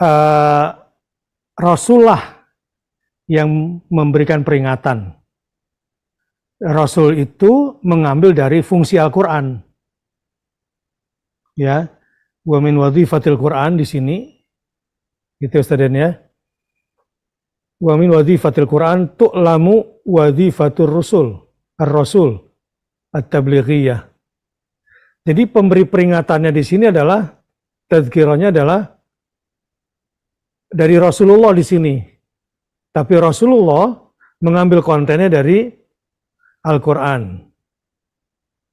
uh, Rasulullah yang memberikan peringatan. Rasul itu mengambil dari fungsi Al-Quran. Ya, wa min wadhifatil Quran di sini, gitu Ustaz ya. Wa min wadhifatil Quran tu'lamu wadhifatur rusul, ar-rasul, at-tablighiyah. Jadi pemberi peringatannya di sini adalah, tazkirahnya adalah dari Rasulullah di sini. Tapi Rasulullah mengambil kontennya dari Al-Quran.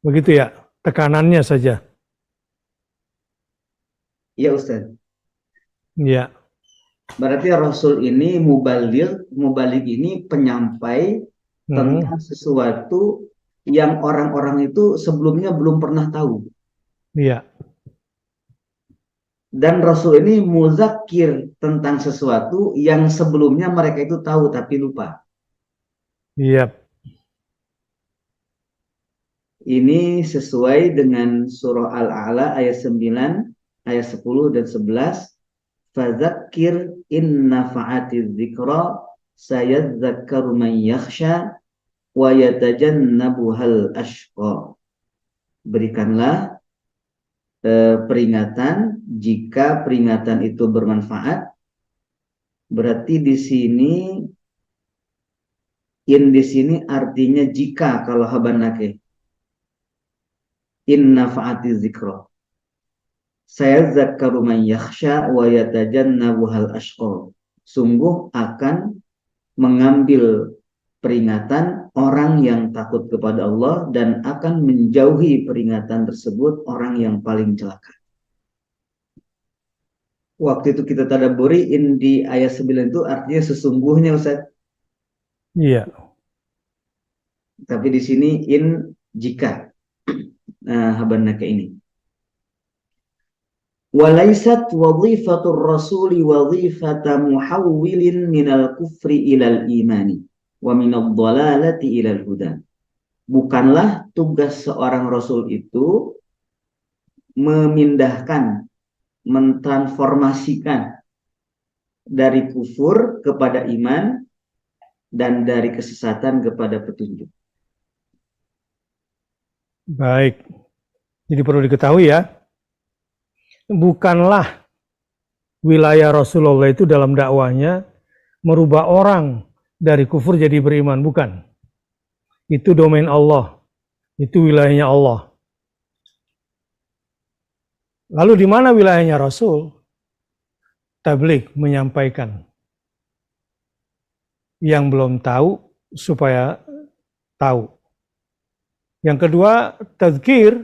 Begitu ya, tekanannya saja. Iya Ustaz. Ya. Berarti Rasul ini mubaligh ini penyampai tentang sesuatu yang orang-orang itu sebelumnya belum pernah tahu. Iya. Dan Rasul ini muzakir tentang sesuatu yang sebelumnya mereka itu tahu tapi lupa. Iya. Ini sesuai dengan surah Al-A'la ayat 9, ayat 10 dan 11. Fadzakir in nafa'atiz dzikra sayadzakkaru man yakhsha wa yatajannabuhal ashqa. Berikanlah peringatan jika peringatan itu bermanfaat. Berarti di sini in di sini artinya jika kalau habanake. In nafa'atiz dzikra sayadzakkaru man yakhsha wa yatajannabuhal ashqa. Sungguh akan mengambil peringatan orang yang takut kepada Allah dan akan menjauhi peringatan tersebut orang yang paling celaka. Waktu itu kita tadabburi in di ayat 9 itu artinya sesungguhnya Ustaz. Iya. Tapi di sini in jika. Nah, habanaka ini. Walaisat wadhifatur rasuli wadhifata muhawwilin minal kufri ilal imani wa minad dhalalati ilal huda. Bukanlah tugas seorang rasul itu memindahkan, mentransformasikan dari kufur kepada iman dan dari kesesatan kepada petunjuk. Baik. Jadi perlu diketahui ya, bukanlah wilayah Rasulullah itu dalam dakwahnya merubah orang dari kufur jadi beriman, bukan. Itu domain Allah, itu wilayahnya Allah. Lalu di mana wilayahnya Rasul? Tabligh, menyampaikan. Yang belum tahu supaya tahu. Yang kedua, tadzkir,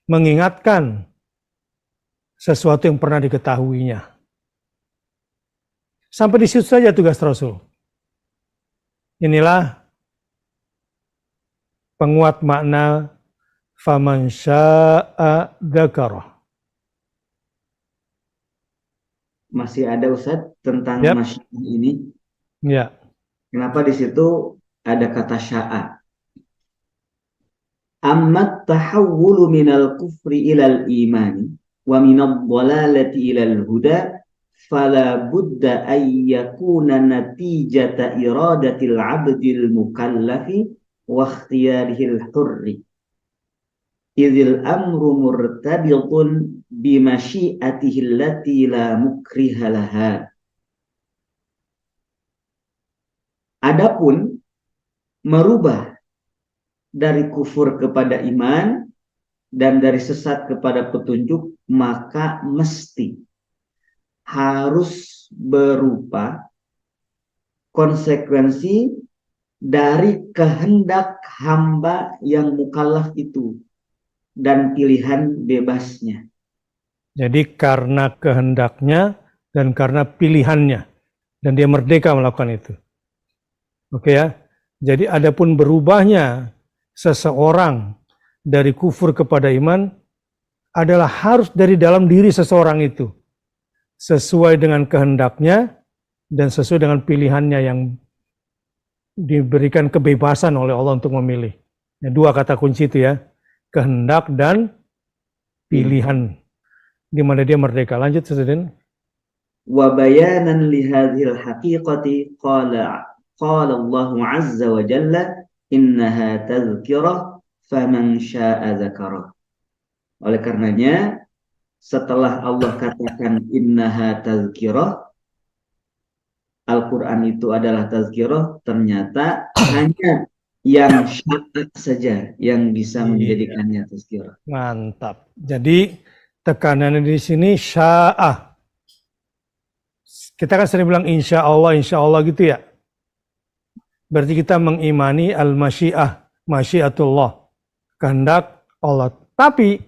mengingatkan sesuatu yang pernah diketahuinya. Sampai di situ saja tugas Rasul. Inilah penguat makna faman syaa dzakarah. Masih ada Ustaz tentang masyiah ini? Ya. Kenapa di situ ada kata syaa? Amma tahawwulu minal kufri ilal imani wa minad dhalalati ilal huda fala budda an yakuna natijata iradatil abdil mukallafi wa ikhtiyarihil hurri idhil amru murtabitun bimasyiatihi allati la mukriha laha. Adapun merubah dari kufur kepada iman dan dari sesat kepada petunjuk, maka mesti harus berupa konsekuensi dari kehendak hamba yang mukallaf itu dan pilihan bebasnya. Jadi karena kehendaknya dan karena pilihannya, dan dia merdeka melakukan itu. Oke ya. Jadi adapun berubahnya seseorang dari kufur kepada iman adalah harus dari dalam diri seseorang itu, sesuai dengan kehendaknya dan sesuai dengan pilihannya yang diberikan kebebasan oleh Allah untuk memilih. Dua kata kunci itu ya, kehendak dan pilihan. di mana dia merdeka. Lanjut, Ustaz. Wa bayanan li hadhil haqiqati qala Allah azza wa jalla innaha tadhkirah faman syaa'a dzakara. Oleh karenanya setelah Allah katakan innaha tadhkirah, Al-Quran itu adalah tazkirah, ternyata hanya yang syarat saja yang bisa menjadikannya tazkirah. Mantap. Jadi tekanannya di sini sya'ah. Kita kan sering bilang insya Allah gitu ya. Berarti kita mengimani al-masyiah, masyiatullah, kehendak Allah. Tapi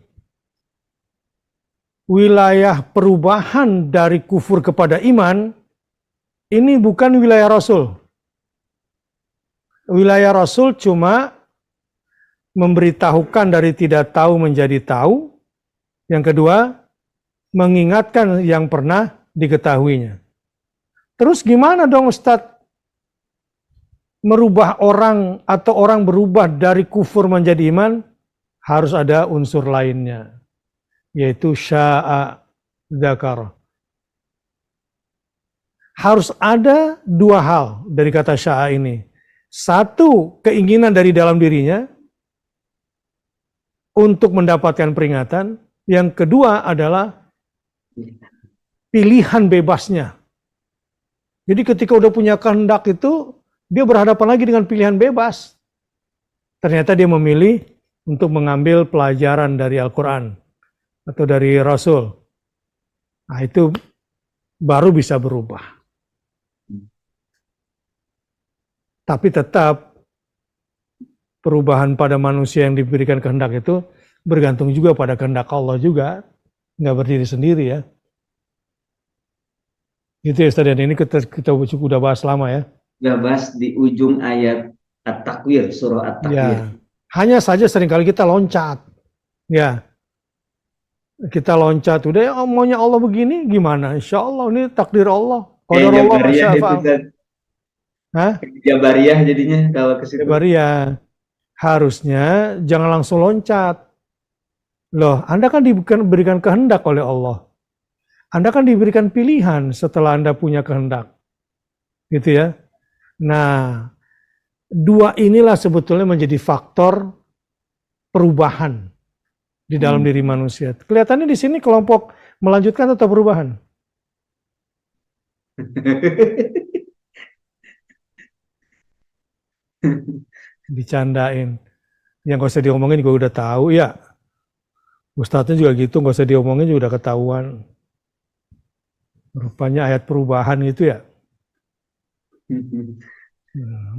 wilayah perubahan dari kufur kepada iman ini bukan wilayah Rasul. Wilayah Rasul cuma memberitahukan dari tidak tahu menjadi tahu. Yang kedua, mengingatkan yang pernah diketahuinya. Terus gimana dong Ustadz? Merubah orang atau orang berubah dari kufur menjadi iman, harus ada unsur lainnya. Yaitu sya'a dzakara. Harus ada dua hal dari kata sya'a ini. Satu, keinginan dari dalam dirinya untuk mendapatkan peringatan. Yang kedua adalah pilihan bebasnya. Jadi ketika udah punya kehendak itu, dia berhadapan lagi dengan pilihan bebas. Ternyata dia memilih untuk mengambil pelajaran dari Al-Quran atau dari Rasul. Nah itu baru bisa berubah. Tapi tetap perubahan pada manusia yang diberikan kehendak itu bergantung juga pada kehendak Allah juga. Nggak berdiri sendiri ya. Gitu ya Ustaz, ini kita udah bahas lama ya. Udah bahas di ujung ayat At-Takwir, surah At-Takwir. Ya. Hanya saja seringkali kita loncat. Ya. Kita loncat, udah ya maunya Allah begini, gimana? Insya Allah ini takdir Allah. Qadar Allah masyafa'al. Hah? Jabariyah jadinya kalau ke situ. Jabariyah. Harusnya jangan langsung loncat. Loh, Anda kan diberikan kehendak oleh Allah. Anda kan diberikan pilihan setelah Anda punya kehendak. Gitu ya. Nah, dua inilah sebetulnya menjadi faktor perubahan di dalam diri manusia. Kelihatannya di sini kelompok melanjutkan atau perubahan? Dicandain. Yang gak usah diomongin juga udah tahu ya. Ustadznya juga gitu, gak usah diomongin juga udah ketahuan. Rupanya ayat perubahan gitu ya.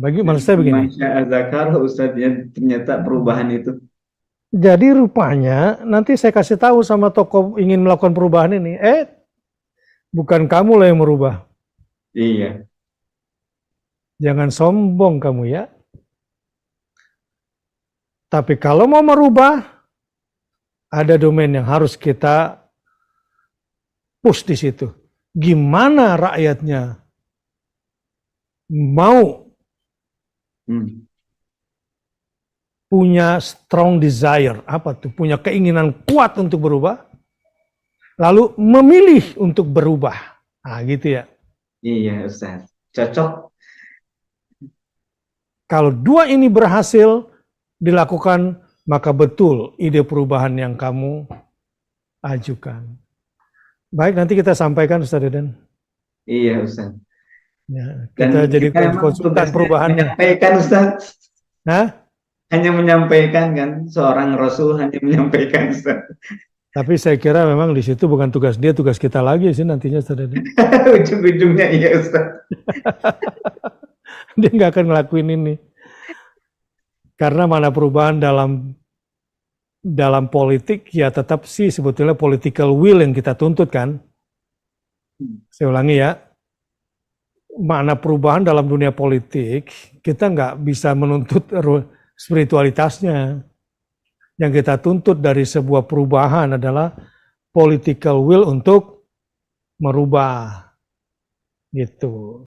Bagi manusia begini. Zakar Ustadznya ternyata perubahan itu. Jadi rupanya nanti saya kasih tahu sama tokoh ingin melakukan perubahan ini. Bukan kamu lah yang merubah. Iya. Jangan sombong kamu ya. Tapi kalau mau merubah, ada domain yang harus kita push di situ. Gimana rakyatnya mau punya strong desire, apa tuh? Punya keinginan kuat untuk berubah, lalu memilih untuk berubah. Nah, gitu ya. Iya, Ustaz. Cocok. Kalau dua ini berhasil dilakukan, maka betul ide perubahan yang kamu ajukan. Baik, nanti kita sampaikan Ustaz Deden. Iya Ustaz. Ya, kita jadi konsultan perubahannya. Menyampaikan Ustaz. Hah? Hanya menyampaikan kan, seorang Rasul hanya menyampaikan Ustaz. Tapi saya kira memang di situ bukan tugas dia, tugas kita lagi sih nantinya Ustaz Deden. Ujung-ujungnya iya Ustaz. Dia nggak akan ngelakuin ini. Karena mana perubahan dalam politik ya tetap sih sebetulnya political will yang kita tuntut kan. Saya ulangi ya. Makna perubahan dalam dunia politik kita nggak bisa menuntut spiritualitasnya. Yang kita tuntut dari sebuah perubahan adalah political will untuk merubah gitu.